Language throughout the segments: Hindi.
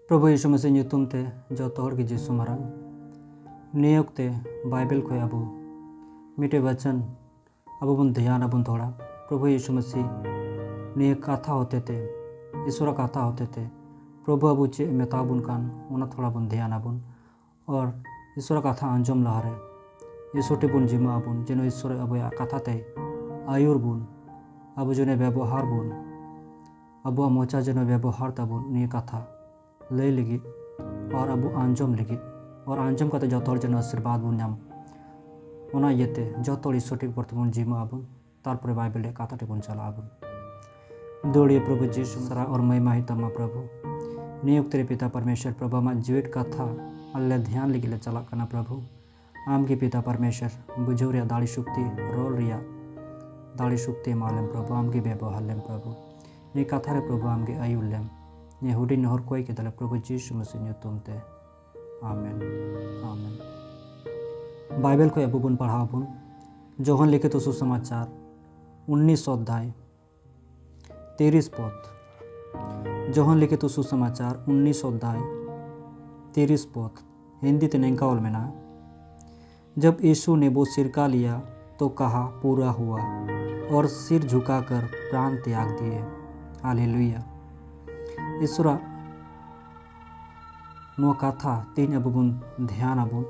प्रभु यीशु मसीह ᱧᱩᱛᱩᱢ ᱛᱮ ᱡᱚᱛᱚ ᱦᱚᱲ ᱜᱮ ᱡᱤᱥᱩ ᱢᱟᱨᱟᱝ ᱱᱤᱭᱚᱠ ᱛᱮ बाइबल खोय अबू मिटे वचन अब बन ध्यान अब थोड़ा प्रभु यीशु मसीह ने कथा होते थे ईश्वर कथा होते थे प्रभु अबू चे मेताबुन कान उना थोड़ा बन ध्यान अबुन और ईश्वर कथा अंजम लहरे ईश्वर टेबुन जिमा अबुन जेनो ईश्वर अब कथा ते आयुर बुन अब जो व्यवहार बुन अब मोचा जो व्यवहार तबुन ने कथा लय लगी और अब अंजम लगी और आंजम करते जो जन आशीर्वाद बन नाम ओना इयते जो ईश्वर टेक बर्तमान जिमा आबन तारपरे बाइबल कथा टेबन चला आबन दौड़िए प्रभु जीसु सरा और महिमा ही तमा प्रभु नियुक्त रे पिता परमेश्वर प्रभु मा जीवित कथा अल्ले ध्यान लगी चला करना प्रभु आम के पिता परमेश्वर बुझो रे दाड़ी शक्ति रोल रिया दाड़ी शक्ति मालेम प्रभु आम के व्यवहार लेम प्रभु ने कथा रे प्रभु आम के आयु लेम ने हुडी नहर कोई के दले प्रभु जीसु मसीह ᱧᱩᱛᱩᱢ ते आमेन आमेन। बाइबल को अबू बन पढ़ा बुन जोहन लिखे तो सुसमाचार 19 अध्याय 30 पद जोहन लिखे तो सुसमाचार 19 अध्याय 30 पद हिंदी ते नेंकावल में ना जब यीशु ने वो सिरका लिया तो कहा पूरा हुआ और सिर झुकाकर प्राण त्याग दिए हालेलुया। ईश्वरा नो कथा तीन अबुन ध्यान अबुन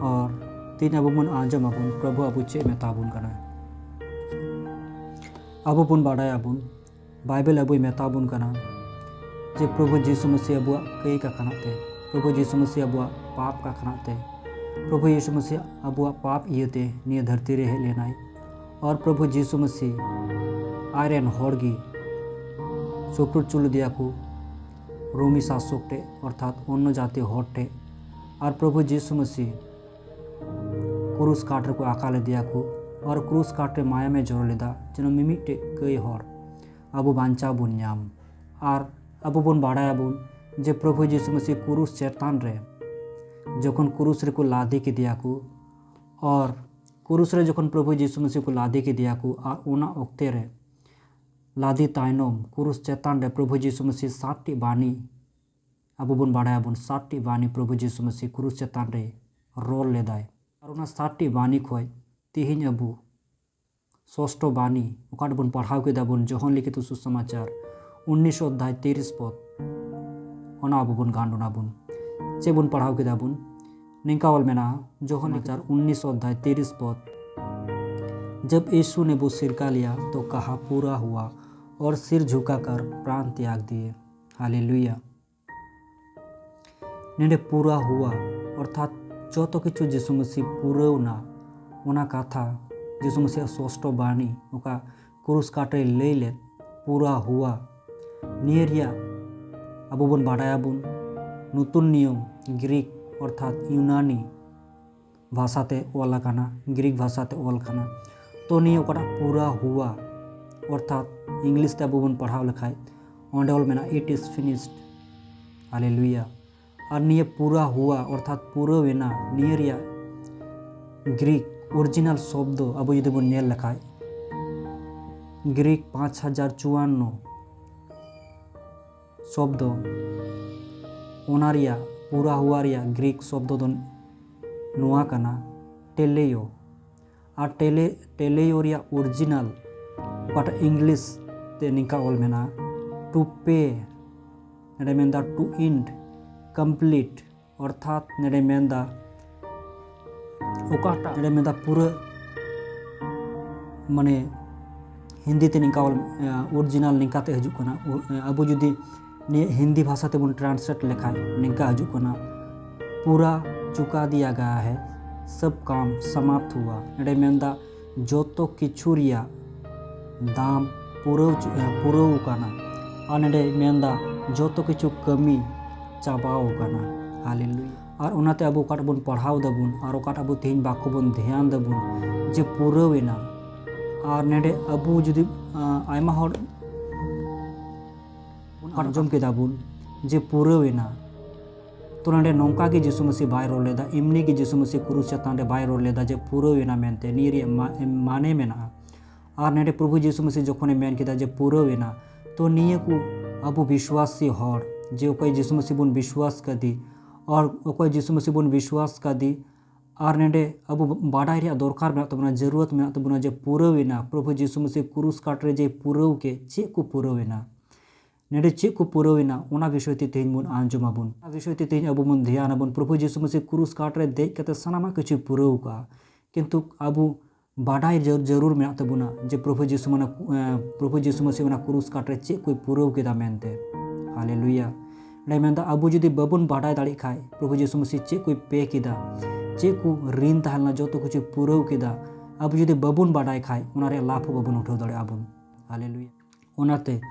और तीन अबुन आंजम अबुन प्रभु अबु चे मेताबुन कना अबुन बाडाय अबुन बाइबल अबु मेताबुन कना जे प्रभु जीसु मसीह अबु कई का खनाते प्रभु जीसु मसीह अबु पाप का खनाते प्रभु यीशु मसीह अबु पाप इयते निय धरती रे लेनाई और प्रभु जीसु मसीह आयरन होड़गी सुपुर चुल दिया को रोमी शासक टे अर्थात अन्य जाति होटे और प्रभु जीसु मसीह क्रूस काटर को आकाले दिया को और क्रूस काटे माया में जोड़ लेदा जनो मिमिटे कई होर अबु बांचा बुन नाम और अबु बुन बाड़ा बुन जे प्रभु जीसु मसीह क्रूस चेतान रे जखन क्रूस रे को लादी के दिया को और क्रूस रे जखन प्रभु जीसु मसीह को लादी के दिया को और ओना ओक्ते रे लादी तायनोम क्रूस चेतान रे प्रभु जीसु मसीह 60 बानी अबु बन बाड़ा बुन 60 बानी प्रभु जीसु मसीह क्रूस चेतान रे रोल लेदाय और उना 60 बानी खोय तिहिन अबु 6 बानी उकाट बन पढ़ाव के दाबुन जोहन लिखित सुसमाचार 19 अध्याय 30 पद ओना अबु बन गांडोना बुन चे बन पढ़ाव के दाबुन निंकावल में ना जोहन लिखित 19 अध्याय 30 पद जब यीशु ने वो सिरका लिया तो कहा पूरा हुआ और सिर झुकाकर प्राण त्याग दिए हालेलुया। नेडे पूरा हुआ अर्थात जो तो किछु जीसु मसीह पूरवना ओना कथा जीसु मसीह 6 बानी ओका क्रूस काटे ले ले पूरा हुआ नियरिया अबु बन बाडाया बुन नतुन नियम ग्रीक अर्थात यूनानी भाषाते ओला काना ग्रीक भाषाते ओल खाना तो नहीं ओकरा पूरा हुआ अर्थात इंग्लिश ते अबु बन पढ़ाव लिखाई ओंडे ओल मेना इट इज फिनिश्ड हालेलुया और निये पूरा हुआ अर्थात पूरा वेना नियरिया ग्रीक ओरिजिनल शब्द अब यदि बन नेल लिखाई ग्रीक 5054 शब्द ओनारिया पूरा हुआ रिया ग्रीक शब्द दो नोआ कना टेलेयो और टेलेयो रिया ओरिजिनल बट इंग्लिश ते निका ओल मेना टू पे नेडे मेंदा टू इंड कंप्लीट अर्थात नेडे मेंदा ओकाटा नेडे मेंदा पूरा माने हिंदी ते निका ओल ओरिजिनल निका ते हजू कना अब जुदी ने हिंदी भाषा ते बन ट्रांसलेट लिखा निका हजू कना पूरा चुका दिया गया है सब काम समाप्त हुआ नेडे मेंदा जो तो किचुरिया दाम पुरव काना और नेडे मेंदा जो तो किछु कमी चाबाव काना हालेलुया और उनाते अबु काट बन पढ़ाव दबुन और ओकाट अबु तेहिन बाको बन ध्यान दबुन जे पुरवेना और नेडे अबु जुदी आयमा हर आंजम के दाबुन जे पुरवेना तो नडे नौका के जीसु मसीह बाय रोल लेदा इमनी के जीसु मसीह क्रूस चेतान रे बाय रोल लेदा जे पुरवेना मेनते निरी माने मेना और नेडे प्रभु जीसु मसीह जखने मेन किदा जे पुरवेना तो निये को अबु विश्वासी हर जे ओकय यीशु मसीह बन विश्वास कदी और ओकय यीशु मसीह बन विश्वास कदी और नेडे अब बाडाय रे दरकार मेना तबना जरूरत मेना तबना जे पुरवेना प्रभु यीशु मसीह क्रूस काट रे जे पुरव के चे को पुरवेना नेडे चे को पुरवेना ओना विषय ते तेज बन आंजमाबुन ओना विषय ते तेज अब बन ध्यान आबुन प्रभु यीशु मसीह क्रूस काट रे देख कते सनामा किछु पुरव का किंतु अब बाडाय जरूर मेना तबना जे प्रभु यीशु मसीह ओना क्रूस काट रे चे कोई पुरव केदा मेनते हालेलुया ने मेनदा अब जुदी बबुन बाडाय दाड़ी खाय प्रभु यीशु मसीह चे कोई पे केदा चे को ऋण तहलना जो तो कुछ पुरव केदा अब जुदी बबुन बाडाय खाय ओना रे लाभ बबुन उठाव दाड़े आबुन हालेलुया ओनाते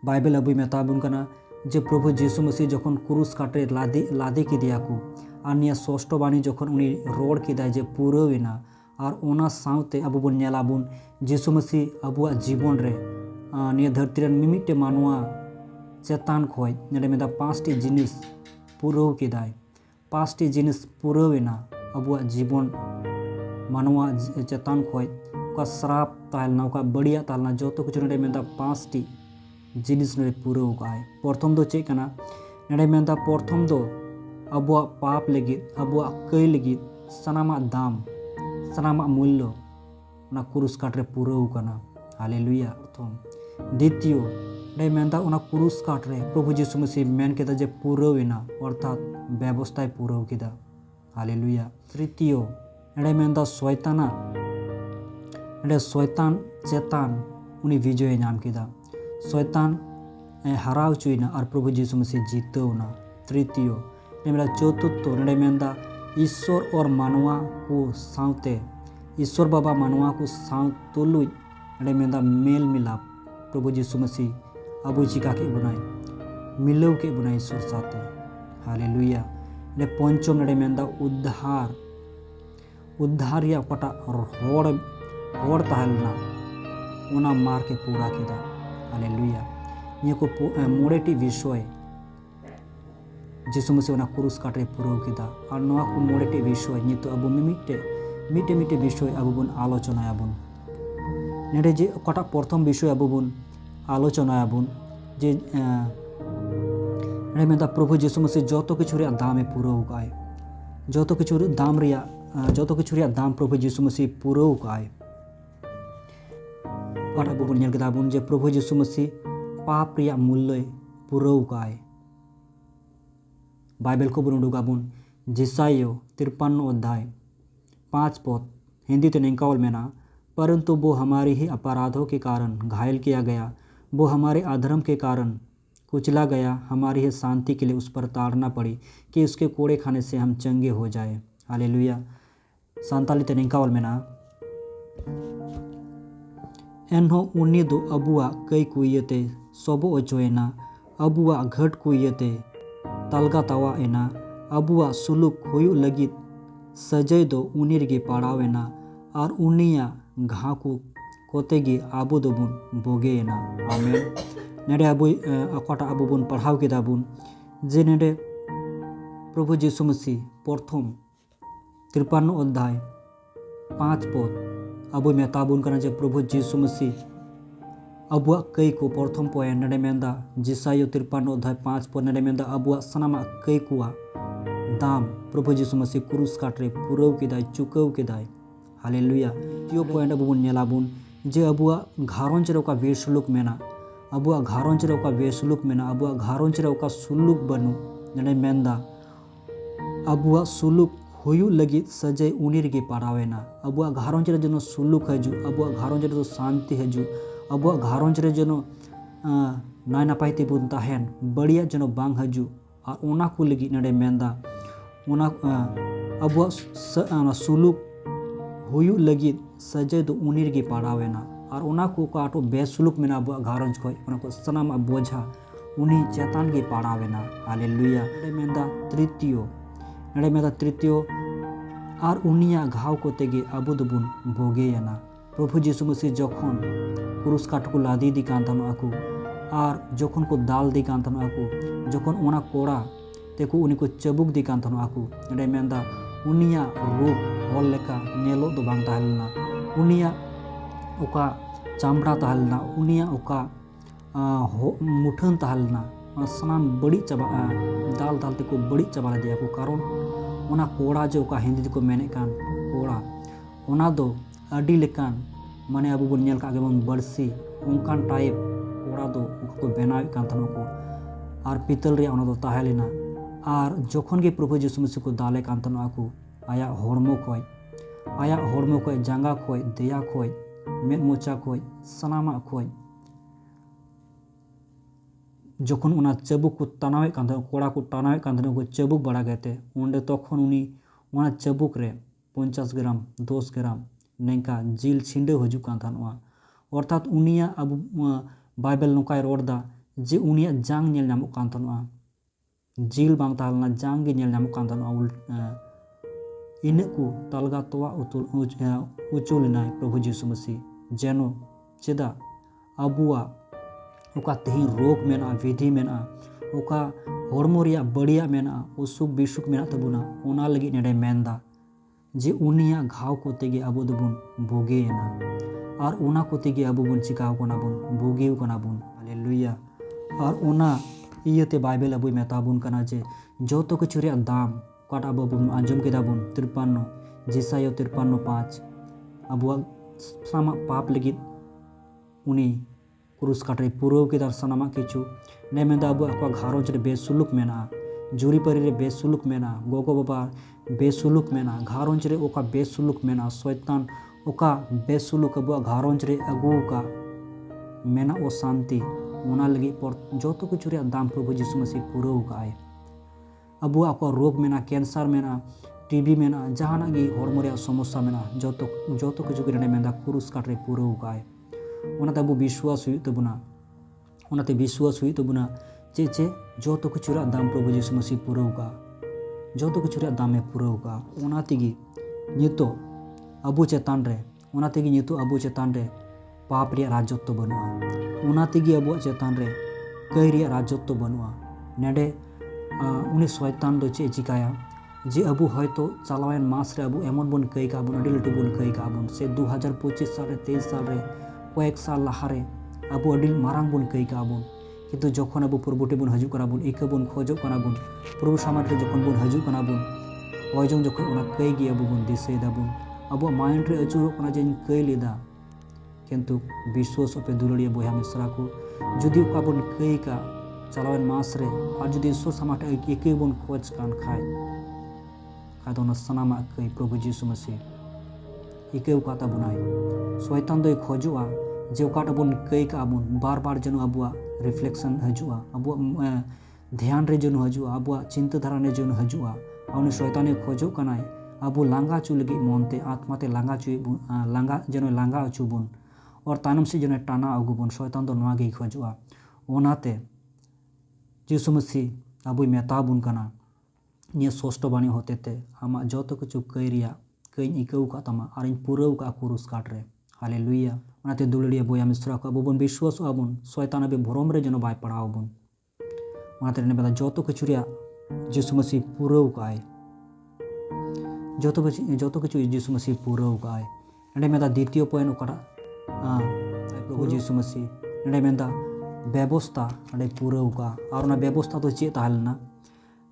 बाइबल अबुय मेताबुन कना जे प्रभु यीशु मसीह जखन क्रूस काटे लादे केदिया को और निया षष्ठ बाणी जखन उनी रोड केदा जे पुरवेना और ओना सावते अब बन नेलाबुन यीशु मसीह अबुआ जीवन रे निया धरती रन मिमिटे मानवा चेतान खोय नेडे मेदा 5टी जिनिस पुरव केदाय 5टी जिनिस पुरवेना अबुआ जीवन मानवा चेतान खोय का श्राप तालना का बढ़िया तालना जो तो कुछ नेडे मेदा 5टी जिनिस नेडे पुरव काय प्रथम दो चे कना नेडे मेदा प्रथम दो अबुआ पाप लगित अबुआ कई लगित सनामा दाम सनामा मूल्य ना क्रूस काट रे पुरव कना हालेलुया प्रथम द्वितीय ने मेनदा ओना क्रूस काट रे प्रभु यीशु मसीह मेन केदा जे पुरवेना अर्थात व्यवस्थाय पुरव केदा हालेलुया तृतीय ने मेनदा शैतान चेतान उनी विजय नाम केदा शैतान हराव चुईना और प्रभु यीशु मसीह जीतवना तृतीय ने मेरा चतुर्थ ने मेनदा ईश्वर और मानवा को सावते ईश्वर बाबा मानवा को साव तुलुज ने मेनदा मेल मिलाप प्रभु यीशु मसीह अबु चिका के बनाए मिलव के बनाए ईश्वर साथे हालेलुया ने पंचम ने मेनदा उद्धार या पटा होड़ तहलना ओना मार के पूरा केदा हालेलुया ये को मोड़ेटी विषय यीशु मसीह ओना क्रूस काटे पुरव केदा और नवा को मोड़ेटी विषय नितो अब मिटे विषय अब बन आलोचना आबुन नेडे जे ओकाटा प्रथम विषय अब बन आलोचना आबुन जे ने मेदा प्रभु यीशु मसीह जो किछु रे दामे पुरव काय जो किछु दाम प्रभु यीशु मसीह पुरव काय और अब बन नेल केदा बन जे प्रभु यीशु मसीह पाप रिया मूल्य पुरव काय बाइबल को बन उडुगाबुन जिसायो 53 अध्याय 5 पद हिंदी तो निकावल में ना परंतु वो हमारी ही अपराधों के कारण घायल किया गया वो हमारे अधर्म के कारण कुचला गया हमारी ही शांति के लिए उस पर ताड़ना पड़ी कि उसके कोड़े खाने से हम चंगे हो जाए हालेलुया 47 निकावल में ना एन्हो उन्नी दो अबुआ कई कुयते सबो अचोएना अबुआ घट कुयते तलगा तवा एना अबुआ सुलुक हुयु लगित सजय दो उनीर गे पाड़ावेना और उनिया घाकु कोतेगे आबू दोबुन बोगेना आमेन नेडे अबु अकाटा अबु बुन पढ़ाव केदा बुन जे नेडे प्रभु यीशु मसीह प्रथम 53 अध्याय 5 पद अबु मेताबुन कना जे प्रभु यीशु मसीह अबुआ कई को प्रथम पोया नेडे मेंदा जिसायो 53 अध्याय 5 पद नेडे मेंदा अबुआ सनामा कई कुआ दाम प्रभु यीशु मसीह क्रूस काट रे पुरव केदाय चुकव केदाय हालेलुया त्यो पॉइंट अब बन नेलाबुन जे अबुआ घारोंच रे का बेसलुक मेना अबुआ घारोंच रे का बेसलुक मेना अबुआ घारोंच रे का सुलुक बनु नेडे मेंदा अबुआ सुलुक हुयु लगी सजय उनीर गे पाड़ावेना अबुआ घारोंच रे जनो सुलुक हजु अबुआ घारोंच रे शांति हजु अबुआ घारोंच रे जनो नाय नापाय ते बुन ताहेन बढ़िया जनो बांग हजु और ओना को लगी नेडे मेंदा ओना अबुआ सुलुक हुयु लगी सजय दो उनीर गे पाड़ावेना और ओना को काटो बेसुलुक मेना अबुआ घारोंच खोय ओना को सनाम बोझा उनी चेतान गे पाड़ावेना हालेलुया नेडे मेंदा तृतीय और उनिया घाव को तेगे अबु दोबुन बोगेना प्रभु यीशु मसीह जखन क्रूस काट को लादी दी कांतानो आकु और जखन को दाल दी कांतानो आकु जखन ओना कोड़ा तेको उनी को चबुक दी कांतानो आकु नेडे मेंदा उनिया रूप हॉल लेका नेलो दो बांग ताहलना उनिया ओका चामड़ा ताहलना उनिया ओका मुठन ताहलना सामान बड़ी चाबा दाल दाल तक बड़ी चाबा लेदिया को कारण ओना कोड़ा जो का हिंदी को मेने कान कोड़ा ओना दो अडी लेकान माने अबु बन नेल का गेबन बरसी उनकान टाइप कोड़ा दो को बनाव कान तनो को और पितल रे ओना दो ताहेलेना और जखन के प्रभु यीशु मसीह को दाले कान तनो को आया हड़मो खोय जांगा खोय देया खोय मेद मोचा खोय सनामा खोय जखन उना चाबुक को तानावे कान तनो कोड़ा को तानावे कान तनो को चाबुक बड़ा गते ओंडे तखन उनी ओना चाबुक रे 50 ग्राम 10 ग्राम नेंका जिल छिंडे हजू कान तनोआ अर्थात उनिया अब बाइबल नोकाय रोडदा जे उनिया जांग नेल नामो कान तनोआ जिल बांग तालना जांग गे नेल नामो कान तनोआ इन को तलगा तोवा उचुलनाय प्रभु यीशु मसीह जेनो चेदा अबुआ ओका तेही रोग मेना विधि मेना ओका हड़मो रिया बड़िया मेना उसुक बिसुक मेना तबुना ओना लगी नेडे मेनदा जे उनिया घाव को तेगे अबो दबुन भोगेना और ओना को तेगे अबो बुन चिकाव कोना बुन भोगेव कोना बुन हालेलुया और ओना इयते बाइबल अबो मेताबुन कना जे जोतो किछु रिया दाम काट अबो बुन आंजम केदा बुन 53 जेसायो 53:5 अबुआ सामा पाप लगी उनी क्रूस काटे पुरव के दर सनामा किछु ने मेदा अबु अको घारों रे बेसुलुक मेना जुरी परी रे बेसुलुक मेना गोगो बाबा बेसुलुक मेना घारों रे ओका बेसुलुक मेना शैतान ओका बेसुलुक अबु घारों रे अगु का मेना ओ शांति ओना लगी पर जोतो किछु रे दाम प्रभु यीशु मसीह पुरव का आए अबु अको रोग मेना कैंसर मेना टीबी मेना जहाना गी हड़मो रे समस्या मेना जोतो किछु के ने मेदा क्रूस काटे पुरव का आए ओनाते अबु विश्वास हुई तबुना ओनाते विश्वास हुई तबुना चे जोतो किछु रे दाम प्रभु यीशु मसीह पुरव का जोतो किछु रे दाम में पुरव का ओनातेगी नितो अबु चेतान रे ओनातेगी नितो अबु चेतान रे पाप रे राजत्व बनुआ ओनातेगी अबु चेतान रे कई रे राजत्व बनुआ नेडे उनी शैतान दो चे चिकाया जे अबु हयतो चालावेन मास रे अबु एमन बन कई का बन अडी लटु बन कई का बन से 2025 साल रे 23 साल रे कয়েক साल लाहारे अबु अडी मारांग बन कई का बन किंतु जखन अबु प्रभुटे बन हजू कना बन एक बन खोजो कना बन प्रभु सामने रे जखन बन हजू कना बन ओजों जखन ओना कई गे अबु बन दिसे दा बन अबु माइंड रे अचुरो कना जे कई लेदा किंतु विश्वास पे दुलड़िया बया मिश्रा को जुदी ओका बन कई का चलावेन मास रे और जुदी ईश्वर सामने एक बन खोज कान खाय तो सनामा कई प्रभु यीशु मसीह इके उकाता बुनाई शैतान दो खोजुआ जे उकाटा बन कई का बन बार बार जनो अबुआ रिफ्लेक्शन हजुआ अबुआ ध्यान रे जनो हजुआ अबुआ चिंता धारा ने जनो हजुआ उनी शैताने खोजो कनाय अबु लांगा चु लगी मनते आत्माते लांगा चु लांगा जनो लांगा अचु बन और तानम से जनो टाना अगु बन शैतान दो नवा गे खोजुआ ओनाते यीशु मसीह अबु मेता बुन कना निया सोष्ट बानी होते ते आमा जोतो किछु कई रिया कई इकौ का तमा और इन पुरव का क्रूस काट रे हालेलुया ओनाते दुलड़िया बोया मिश्रा को अबु बन विश्वास अबुन शैतान अबे भरम रे जनो बाय पड़ाव बन ओनाते ने बता जोतो किछु रिया यीशु मसीह पुरव का आए जोतो किछु यीशु मसीह पुरव का आए एंडे मेदा द्वितीय पॉइंट ओकरा प्रभु यीशु मसीह एंडे मेदा व्यवस्था अडे पुरव का और ना व्यवस्था तो चे ताहलना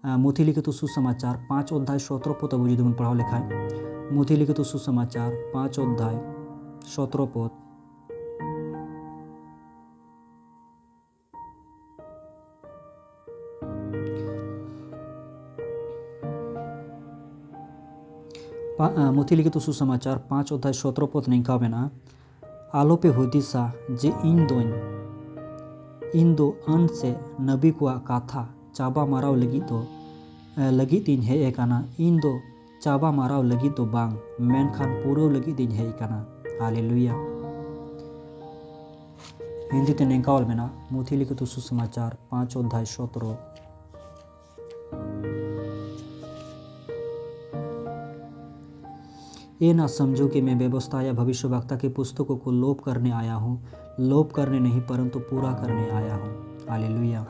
मुथी लिखित सुसमाचार 5 अध्याय 17 पद अब जुदी पढ़ाओ लेखाय मुथी लिखित सुसमाचार 5 अध्याय 17 पद मुथी लिखित सुसमाचार 5 अध्याय 17 पद निका बेना आलोपे हुदिसा जे इन दो अन से नबी को काथा चाबा माराव लगी तीन है एकाना इन दो चाबा माराव लगी तो बांग मेनखान पूरव लगी तीन है एकाना हालेलुया हिंदी ते नेकावल मेना मुथी लिखित सुसमाचार 5 अध्याय 17 ये ना समझो कि मैं व्यवस्था या भविष्यवक्ता की पुस्तकों को लोप करने आया हूँ लोप करने नहीं परंतु पूरा करने आया हूँ हालेलुया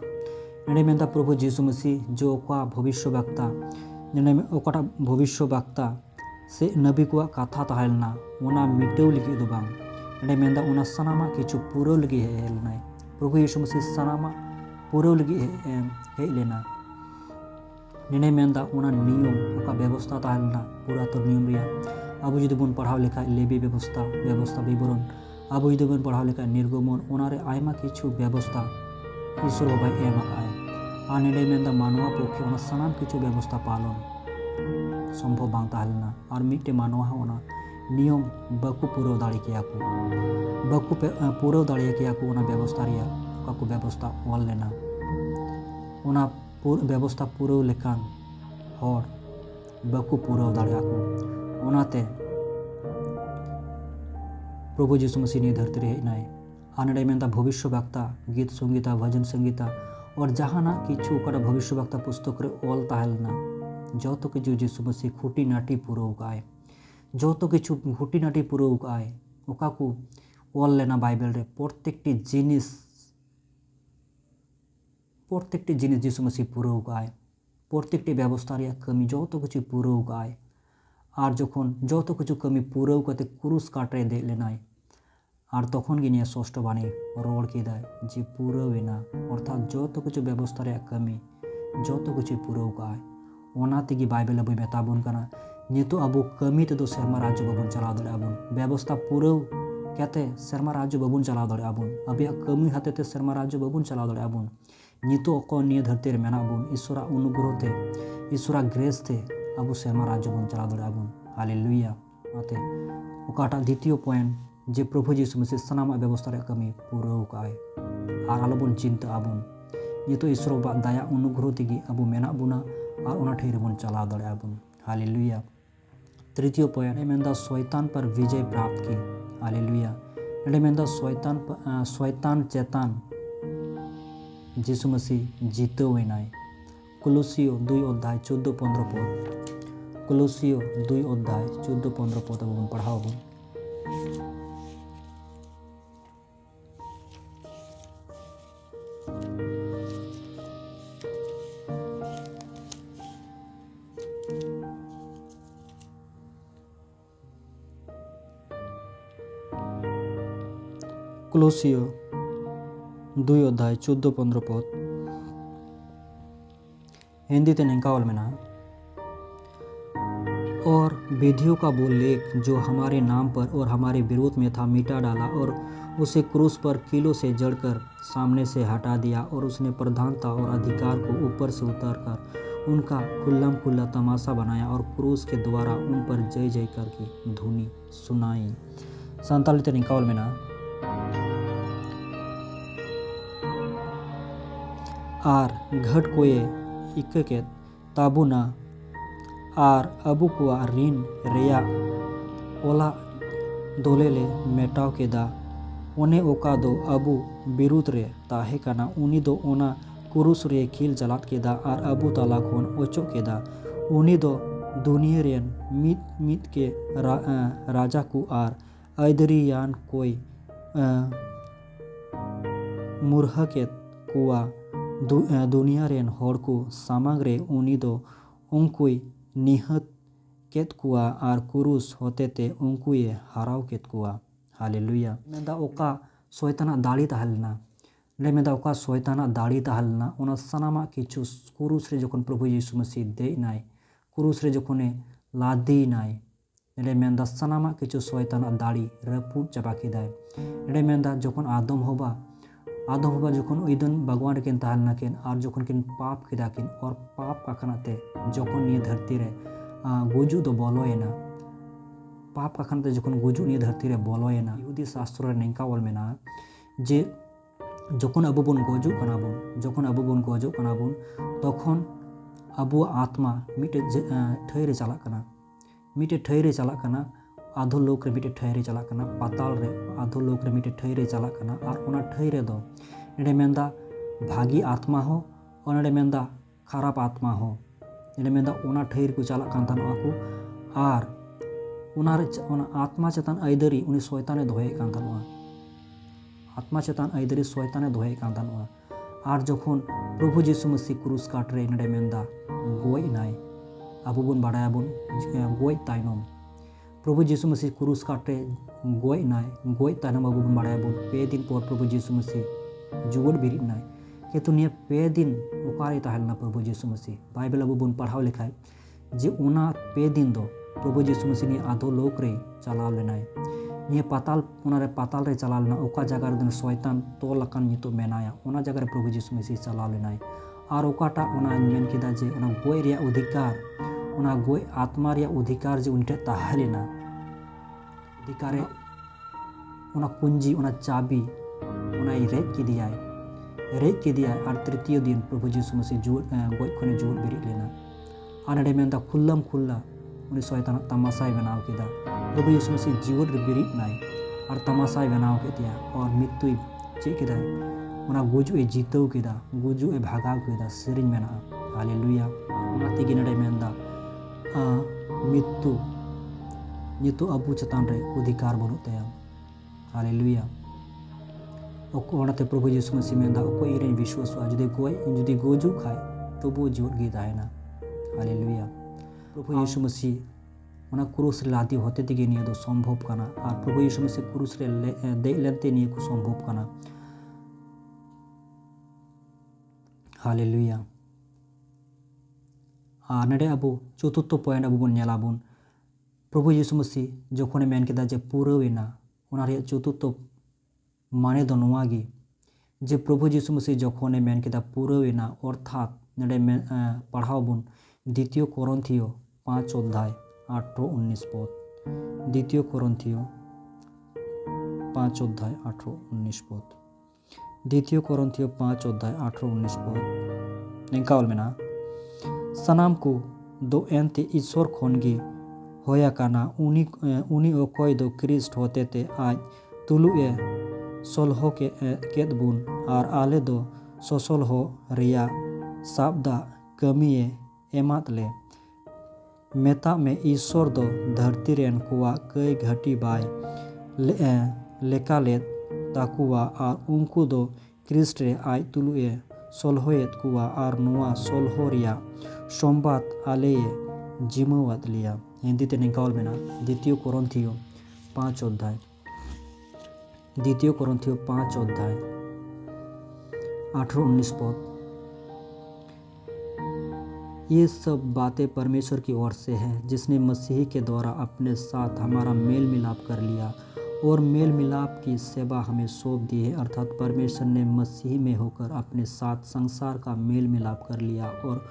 नेडे मेंदा प्रभु यीशु मसीह जो ओका भविष्यवक्ता नेडे ओकाटा भविष्यवक्ता से नबी को कथा ताहेलना ओना मिटेव लगी दो बांग नेडे मेंदा ओना सनामा किछु पूरो लगी हेलनाय प्रभु यीशु मसीह सनामा पूरा लगी हेज लेना नेने मेंदा उना नियम ओका व्यवस्था ताहलना पूरा तो नियम रिया अब जुदी बन पढ़ाव लेखा लेबी व्यवस्था विवरण अब जुदी बन पढ़ाव लेखा निर्गमन ओनारे आयमा किछु व्यवस्था ईश्वर बाबा एम आकाय आ नेडे मेंदा मानवा पक्षे ओना सानाम किछु व्यवस्था पालन संभव बांग ताहलना और मिट्टे मानवा ओना नियम बाकु पूरा दाड़ी किया को बाकु पूरा दाड़ी किया को ओना व्यवस्था रिया काकु व्यवस्था ऑल लेना ओना व्यवस्था पूरा लेखान हर बाकु पूरा दाड़ी को ओनाते प्रभु यीशु मसीह ने धरती रे हेजनाय आनडे मेंदा भविष्य वक्ता गीत संगीता भजन संगीता और जहाना किछु ओकरा भविष्य वक्ता पुस्तक रे ऑल ताहलना जतो किछु यीशु मसीह खुटी नाटी पूरा उकाय जतो किछु खुटी नाटी पूरा उकाय ओकाकु ऑल लेना बाइबल रे प्रत्येकटी जिनिस यीशु मसीह पूरा उकाय प्रत्येकटी व्यवस्था रे कमी जतो किछु पूरा उकाय और जखन जतो किछु कमी पूरा उकाते क्रूस काटे दे लेनाय और तखन गे निये षष्ठ बाणी रोड़ केदाय जे पूरा वेना अर्थात जतो किछु व्यवस्था रे कमी जतो किछु पूरा उकाय ओना तेगी बाइबल अब मेताबन कना नितो अब कमी तेदो सेरमा राज्य बाबन चलाव दाड़े आबन व्यवस्था पूरा कहते सेरमा राज्य बाबन चलाव दाड़े आबन अबिया कमी हाते ते सेरमा राज्य बाबन चलाव दाड़े आबन नितो अको निये धरती रे मेना आबन ईश्वरा अनुग्रह ते ईश्वरा ग्रेस ते अब सेरमा राज्य बाबन चलाव दाड़े आबन हालेलुया आते ओकाटा द्वितीय पॉइंट जे प्रभु यीशु मसीह सानाम व्यवस्था रे कमी पूरा उकाय और आलोबन चिंता आबन नितो ईश्वर बा दया अनुग्रह तेगी अब मेना बुना और ओना ठेर बन चलाव दाड़े आबन हालेलुया तृतीय पॉइंट मेंदा शैतान पर विजय प्राप्त की हालेलुया एडे मेंदा शैतान चेतान यीशु मसीह जीतो वेनाय कुलुसियो 2 अध्याय 14-15 पद कुलुसियो 2 अध्याय 14-15 पद अब पढ़ाओ कुलुसियो 2 अध्याय 14-15 पद हिंदी ते निकावल में ना और विधियों का वो लेख जो हमारे नाम पर और हमारे विरोध में था मिटा डाला और उसे क्रूस पर कीलों से जड़कर सामने से हटा दिया और उसने प्रधानता और अधिकार को ऊपर से उतारकर उनका खुल्लम खुल्ला तमाशा बनाया और क्रूस के द्वारा उन पर जय जय कर की धुनी सुनाई 47 ते निकावल में ना आर घट कोये इक्के ताबुना आर अबु कुआ ऋण रेया ओला दोलेले मेटाव केदा ओने ओका दो अबु बिरुद रे ताहे काना उनी दो ओना कुरुस रे खिल जलात केदा आर अबु ताला खोन ओचो केदा उनी दो दुनिया रेन मित के राजा को आर ऐदरियान कोई मुरहा के कुआ दुनिया रेन हर को सामांग रे उनी दो उनकुई निहत केत कुआ आर कुरुस होते ते उनकुए हराव केत कुआ हालेलुया मेंदा ओका शैताना दाड़ी ताहलना ने मेंदा ओका शैताना दाड़ी ताहलना ओना सानामा किछु कुरुस रे जखन प्रभु यीशु मसीह दे नाय कुरुस रे जखने लादी नाय ने मेंदा सानामा किछु शैताना दाड़ी रपुट चाबा केदाय ने मेंदा जखन आदम होबा जखन ओइदन भगवान किन ताहलना किन और जखन किन पाप केदा किन और पाप काखनाते जखन निये धरती रे गुजु दो बोलोयना पाप काखनाते जखन गुजु निये धरती रे बोलोयना यहूदी शास्त्र रे नेंका वल मेना जे जखन अबु बन गजु कना बन तखन अबु आत्मा मिटे ठैरे चाला कना आधो लोक रे मिटे ठहरे चला कना पाताल रे आधो लोक रे मिटे ठहरे चला कना और ओना ठहरे दो एडे मेंदा भागी आत्मा हो और एडे मेंदा खराब आत्मा हो एडे मेंदा ओना ठहर को चला कान तान आकु और ओना आत्मा चेतन ऐदरी उनी शैताने दोहे कान तान आत्मा चेतन ऐदरी शैताने दोहे कान तान और जखन प्रभु यीशु मसीह क्रूस काट रे एडे मेंदा गोय नाय आबो बन बाडाया बन गोय ताइनम प्रभु यीशु मसीह क्रूस काटे गोय नाय गोय ताइनम आबो बन बाडाया बन 2 दिन पर प्रभु यीशु मसीह जुगड़ बिरिद नाय किंतु निया पे दिन ओकारे ताहेलना प्रभु यीशु मसीह बाइबल अब बन पढ़ाव लेखाय जे उना पे दिन दो प्रभु यीशु मसीह निया आधो लोक रे चलाव लेनाय निया पाताल उनारे पाताल रे चलाव लेना ओका जगह रे शयतान तोल अकान नितो मेनाया उना जगह रे प्रभु यीशु मसीह चलाव लेनाय और ओकाटा उना मेन किदा जे उना गोय रे अधिकार उना गोय आत्मा रे अधिकार जे उनटे ताहेलेना अधिकारे उना कुंजी उना चाबी उना रेज किदियाय और तृतीय दिन प्रभु यीशु मसीह गोय खने जुड़ बेरित लेना और नडे मेनदा खुल्लम खुल्ला उनी शयतान तमाशाय बनाव किदा प्रभु यीशु मसीह जीवन रे बेरित नाय और तमाशाय बनाव केतिया और मृत्यु चे किदा उना गुजु ए जीतव किदा गुजु ए भागाव किदा सेरिन मेना हालेलुया उना तिगी नडे मेनदा मृत्यु नितो अबु चतान रे अधिकार बनु तया हालेलुया ओनाते प्रभु यीशु मसीह मेनदा ओको इरेन विश्वास जुदी गोजु खाय तबु जीवन गे दायना हालेलुया प्रभु यीशु मसीह उना क्रूस रे लादी होते दिगे निया दो संभव कना और प्रभु यीशु मसीह क्रूस रे दे लेते निया को संभव कना हालेलुया आ नडे अबु चतुर्थ पॉइंट अबु बन नेलाबुन प्रभु यीशु मसीह जखने मेन केदा जे पुरवेना उना रे चतुर्थ माने दो नोवागी जे प्रभु यीशु मसीह जखने मेन केदा पुरवेना अर्थात नडे पढ़ाव बुन द्वितीय कोरिन्थियो 5 अध्याय 18-19 पद द्वितीय कोरिन्थियो 5 अध्याय 18-19 पद द्वितीय कोरिन्थियो 5 अध्याय 18-19 पद निकाल में ना सनाम को दो एंते ईश्वर खोनगी होया काना उनी ओकोय दो क्रिस्ट होते ते आज तुलु ए सोलहो के केत बुन और आले दो सोसल हो रिया साबदा कमिए एमात ले मेता में ईश्वर दो धरती रेन कुआ कई घटी बाय लेका ले ताकुआ और उनको दो क्रिस्ट रे आज तुलु ए सोलहोयत कुआ और नुआ सोलहो रिया सोमबात आले जिमवत लिया हिंदी ते निकाल में ना द्वितीय कोरिन्थियो 5 अध्याय द्वितीय कोरिन्थियो 5 अध्याय 18-19 पद ये सब बातें परमेश्वर की ओर से है जिसने मसीह के द्वारा अपने साथ हमारा मेल मिलाप कर लिया और मेल मिलाप की सेवा हमें सौंप दी है अर्थात परमेश्वर ने मसीह में होकर अपने साथ संसार का मेल मिलाप कर लिया और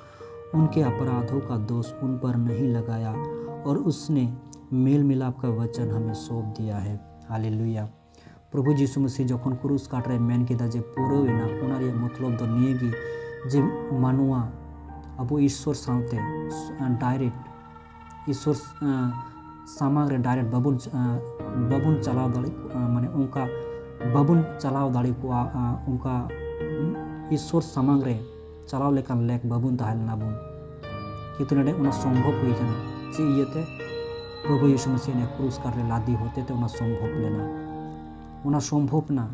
उनके अपराधों का दोष उन पर नहीं लगाया और उसने मेल मिलाप का वचन हमें सौंप दिया है हालेलुया प्रभु यीशु मसीह जखन क्रूस काट रहे मेन किदा जे पुरवेना उना रे मतलब दो नियगी जे मानुआ अब ईश्वर सावते डायरेक्ट ईश्वर सामाग रे डायरेक्ट बाबुन चलाव दाड़ी माने उनका बाबुन चलाव दाड़ी को उनका ईश्वर सामाग रे चलाव लेकान लेक बाबुन ताहेलना बुन किंतु नडे उना संभव हुई कना जे इयते प्रभु यीशु मसीह ने क्रूस काट रे लादी होते ते उना संभव लेना उना संभव ना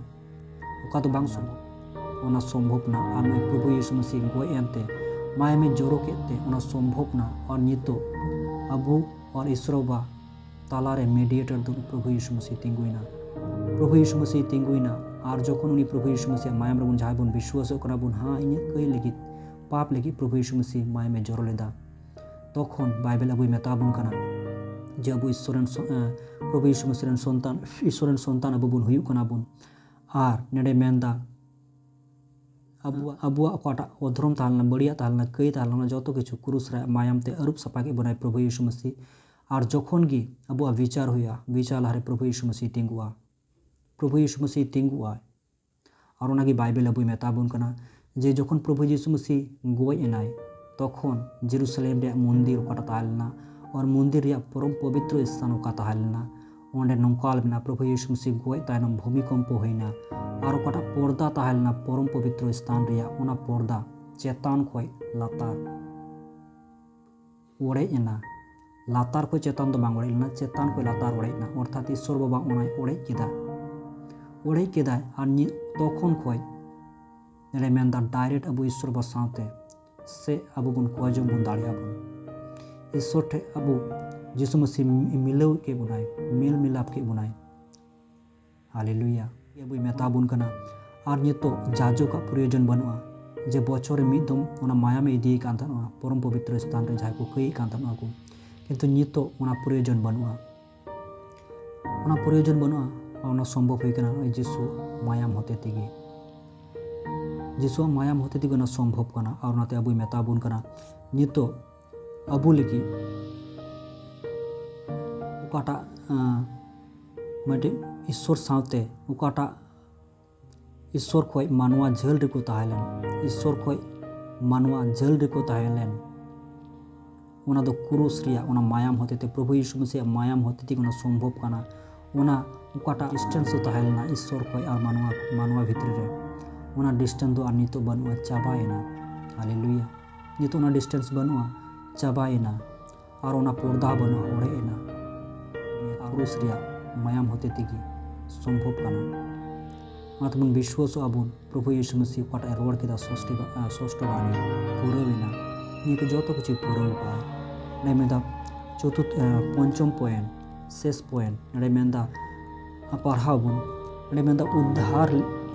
उका तो बांग संभव उना संभव ना आर प्रभु यीशु मसीह गोय एंते माय में जोरो केते उना संभव ना और नितो अबु और ईश्वरबा तालारे मेडिएटर दो प्रभु यीशु मसीह तिंगुइना और जखन उनी प्रभु यीशु मसीह मायम रे बुन जाय बुन विश्वास करा बुन हाँ इन कई लगित पाप लगित प्रभु यीशु मसीह माय में जोरो लेदा तखन बाइबल अबु मेता बुन कना जे अबु ईश्वरन प्रभु यीशु मसीह संतान ईश्वरन संतान अबु बुन हुयु कना बुन आर नेडे मेंदा अबुआ अकाटा अधर्म तालना बड़िया तालना कई तालना जो किछु क्रूस रे मायाम ते अरूप सपा के बनाए प्रभु यीशु मसीह और जखन गी अबुआ विचार हुआ विचार लारे प्रभु यीशु मसीह तिंगुआ और उनागी बाइबल अबु मेताबुन कना जे जखन प्रभु यीशु मसीह गोय एनाय तखन जेरूशलेम रे मंदिर अकाटा तालना और मंदिर रे परम पवित्र स्थान अका तालना ओंडे नंकाल बिना प्रभु यीशु मसीह गोय तायनम भूमिकंप होइना और अकाटा पर्दा ताहेलना परम पवित्र स्थान रे ओना पर्दा चेतान खोय लातार ओड़े एना लातार को चेतान दो बांग ओड़ेना चेतान को लातार ओड़ेना अर्थात ईश्वर बाबा ओनाय ओड़े केदा और तखन खोय नेले मेनदा डायरेक्ट अबु ईश्वर बा साथे से अबु बुन खोजम बुन दाड़िया बुन ईश्वर ठे अबु यीशु मसीह मिलव के बुनाय मेल मिलाप के बुनाय हालेलुया अबु मेता बुन कना और नितो जाजो का प्रयोजन बनुआ जे बचर मीद दम ओना मायामे इदी कान थानोआ परम पवित्र स्थान रे जहां को कई कान थानोआ को किंतु नितो ओना प्रयोजन बनुआ ओना सम्भव हुई कना जिसु मायाम होते तेगे जिसु मायाम होते तेगे ओना सम्भव कना और ओनाते अबुई मेता बुन कना नितो अबु लगी उकाटा मटे ईश्वर सावते उकाटा ईश्वर खोय मानवा झेल रेको ताहेलेन ईश्वर खोय मानवा झेल रेको ताहेलेन ओना दो क्रूस रिया ओना मायाम होते ते प्रभु यीशु मसीह मायाम होते ते ओना सम्भव कना ओना उकाटा डिस्टेंस ताहेलेना ईश्वर खोय और मानवा भितर रे ओना डिस्टेंस दो और नितो बनुआ चाबाएना हालेलुया नितो ओना डिस्टेंस बनुआ चाबाएना और ओना पर्दा बनुआ ओढ़ेना क्रूस रिया मायाम होते तेगी सम्भव कना मातबन विश्वास आबुन प्रभु यीशु मसीह उकाटा रोड केदा षष्ठ बाणी पुरवेना निको जतो किछु पुरव पाए नै मेदा चतुर्थ पंचम पॉइंट शेष पॉइंट नडे मेंदा पढ़ाबुन नडे मेंदा उद्धार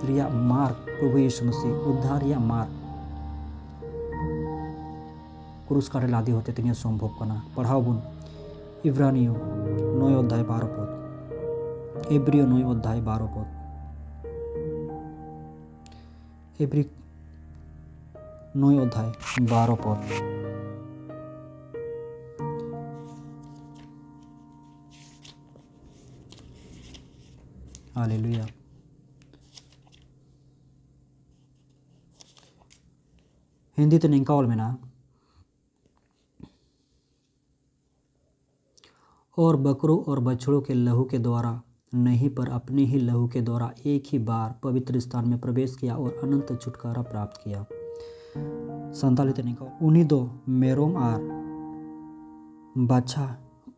रिया मार्ग प्रभु यीशु मसीह उद्धार रिया मार्ग क्रूस काटे लादी होते तिनिया सम्भव कना पढ़ाबुन इब्रानियो 9 अध्याय 12 पद इब्रियो 9 अध्याय 12 पद इब्री 9 अध्याय 12 पद हालेलुया हिंदी तो निकाल में ना और बकरों और बछड़ों के लहू के द्वारा नहीं पर अपने ही लहू के द्वारा एक ही बार पवित्र स्थान में प्रवेश किया और अनंत छुटकारा प्राप्त किया। संताली उन्हीं दो मेरोम आर बाछा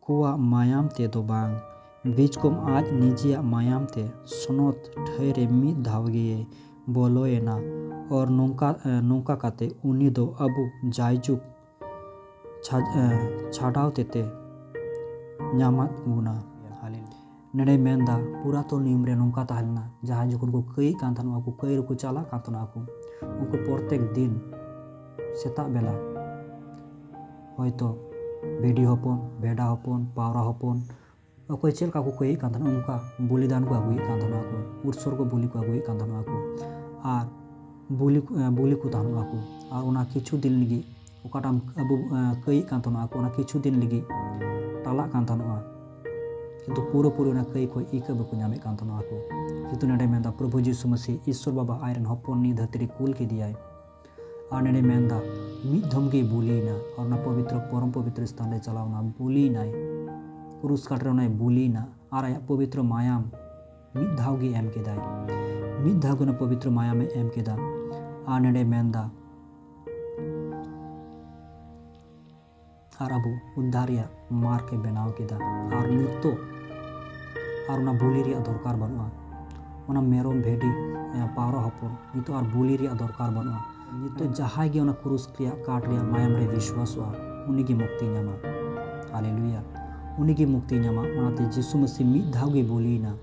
कुआ मायाम ते दो बांग बीच कोम आज निजिया मायाम ते सुनोत ठहरे मी धावगिए बोलोए ना और नौका काते उन्हीं दो अबु जायजुक छाड़ाव तेते न्यामत गुना नडे मेंदा पूरा तो नियम रे नौका ताहलना जहाँ जो को कई कान थानो को कई को चला कान थानो को उनको प्रत्येक दिन सेता बेला होयतो भेड़ी हपन भेड़ा हपन पावरा हपन अकोय चेल का को कई कान थानो उनका बलिदान को आगुई कान थानो को उत्सर को बलि को आगुई कान थानो को आर बुली को तानो को और उना किछु दिन लगी ओकाटाम अब कई कान थानो को उना किछु दिन लगी टाला कान थानो किंतु पूरा ना कई को इका बको नामे कान थानो को किंतु नडे मेंदा प्रभु यीशु मसीह ईश्वर बाबा आयरन हपन नि धरती कुल के दियाय और नडे मेंदा मिद धमगे बुलीना और ना पवित्र परम पवित्र स्थान रे चलावना बुलीना क्रूस काटरे ना बुलीना और आया पवित्र मायाम मिद धावगे एम केदाय मिद धावगे ना पवित्र मायाम एम केदा और नडे मेंदा और अब उद्धारिया मार के बनाव केदा और नितो और उना बुली रिया दरकार बनुआ उना मेरोम भेड़ी पावरा हपन नितो और बुली रिया दरकार बनुआ नितो जहां गे उना क्रूस रिया काट रिया मायाम रे विश्वास हुआ उनी की मुक्ति न्यामा हालेलुया उनी की मुक्ति न्यामा उनाते यीशु मसीह मिद धावगे बोली ना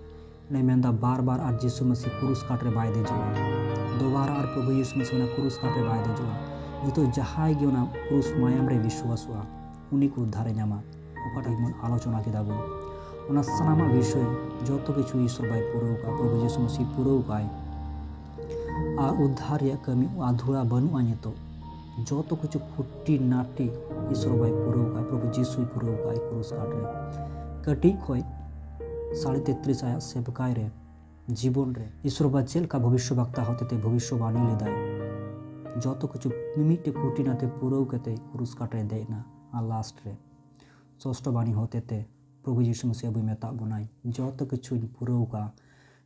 ने मेंदा बार बार और यीशु मसीह क्रूस काट रे बाय दे जोआ दोबारा और प्रभु यीशु मसीह उना क्रूस काट रे बाय दे जोआ नितो जहां गे उना क्रूस मायाम रे विश्वास हुआ उनी को उद्धारे नामा ओकाटा मन आलोचना के दाबो उना सनामा विषय जतो किछु ईश्वर बाय पुरो का प्रभु यीशु मसीह पुरो काय आ उद्धार या कमी अधूरा बनु आनी तो जतो किछु खुट्टी नाटी ईश्वर बाय पुरो का प्रभु यीशु पुरो काय क्रूस काट रे कटी खोय 33.5 आया सेवकाय रे जीवन रे ईश्वर बा चेल का भविष्यवक्ता होते ते भविष्यवाणी लेदाय जतो किछु मिमिटे खुट्टी नाते पुरो कते क्रूस काट रे देना आ लास्ट रे षष्ठ बाणी होते ते प्रभु यीशु मसीह अबु मेता बुनाई जतो किछु पुरो का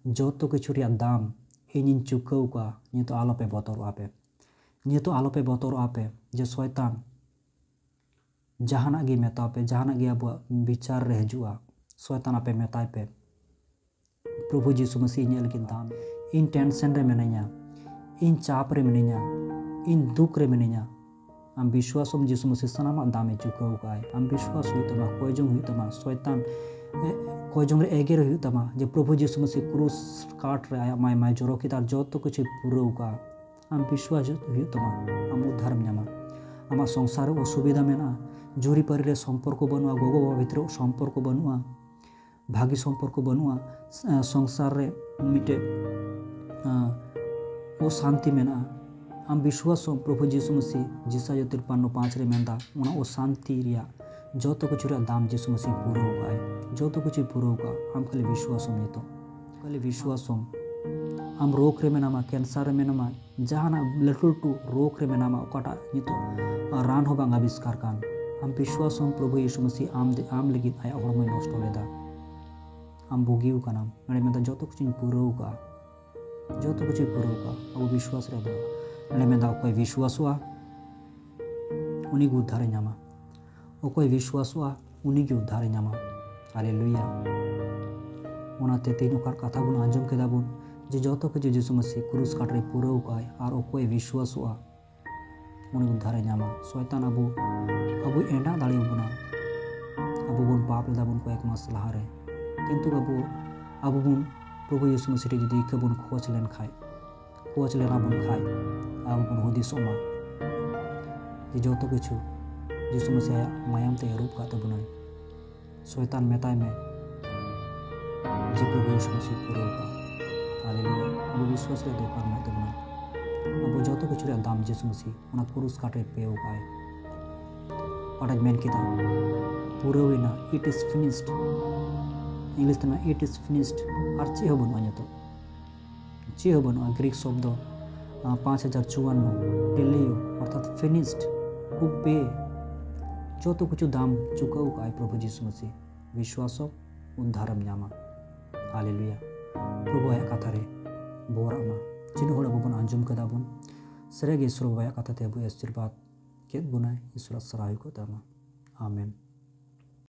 जतो किछु रिया दाम इन चुकाव का नितो आलो पे बतौर आपे जे शैतान जहाना गे मेता पे जहाना गे अब विचार रे हजुआ शैतान आपे मेताय पे प्रभु यीशु मसीह नेल के दाम इन टेंशन रे मिनाइया इन चाप रे मिनाइया इन दुख रे मिनाइया आम विश्वासम यीशु मसीह सनामा दामे चुकाव काय आम विश्वास हुई तमा कोयजों हुई तमा शैतान कोयजों रे एगे रे हुई तमा जे प्रभु यीशु मसीह क्रूस काट रे आया माय जोरो की तार जतो कुछ पुरो का आम विश्वास हुई तमा आम उद्धारम नामा आमा संसार असुविधा मेना जुरी परि सम्पर्क बनुआ गोगो बाबा भितर सम्पर्क बनुआ भागी सम्पर्क बनुआ संसार रे मिटे ओ शांति मेना आम विश्वास प्रभु जीशु मसीह जिसा जो 53 रे मेंदा उना ओ शांति रिया जो तो कुछ दाम जीशु मसीह पूरा होगा जो तो कुछ पूरा होगा आम खाली विश्वास नहीं तो खाली विश्वास आम रोग रे मेनामा कैंसर रे मेनामा जहाना लटू लटू रोग रे मेनामा ओकाटा नितो रान हो बांग आविष्कार कान आम विश्वास प्रभु यीशु मसीह आम लगी आया हड़मय नष्ट लेदा आम भोगिव कानाम नड़े मेदा जो तो कुछ पूरा होगा जो तो कुछ पूरा होगा अब विश्वास रे दो नड़े मेदा कोई विश्वास हुआ उन्हीं को उद्धार नामा कोई विश्वास हुआ उन्हीं की उद्धार नामा हालेलुया ओनाते तीनों कथा बुन आंजम केदा बुन जे जो तो कुछ यीशु मसीह क्रूस काटरे पूरा होगा और कोई विश्वास हुआ उन्हीं उद्धार नामा शैतान अब एंडा दाड़ी बुना अब बुन पाप लेदा बुन को एक मास लहारे किंतु अब बुन प्रभु यीशु मसीह जुदी के बुन खोज लेना बुन खाए अब बुन हुदिस ओमा जे जो तो कुछ यीशु मसीह मायाम ते रूप काते बुनाई शैतान मेताय में जे प्रभु यीशु मसीह पूरा होगा हालेलुया अब विश्वास रे दोकार में ते बुना अब जो तो कुछ रे दाम यीशु मसीह उना क्रूस काटे पे होगा पढ़ मेन किता पूरा हुईना इट इज फिनिश्ड इंग्लिश में इट इज फिनिश्ड और चे हो बनवा तो चे हो बनवा ग्रीक शब्द 5054 टेलियो अर्थात फिनिश्ड पे जो तो कुछ दाम चुकाऊ का प्रभु यीशु मसीह विश्वास उद्धारम नामा हालेलुया प्रभु आया कथा रे बोरामा जिन होड़ बन आंजम कदा बन सरेग ईश्वर बाया कथा ते अबु आशीर्वाद केत बुनाय ईश्वर सराय को दामा आमेन।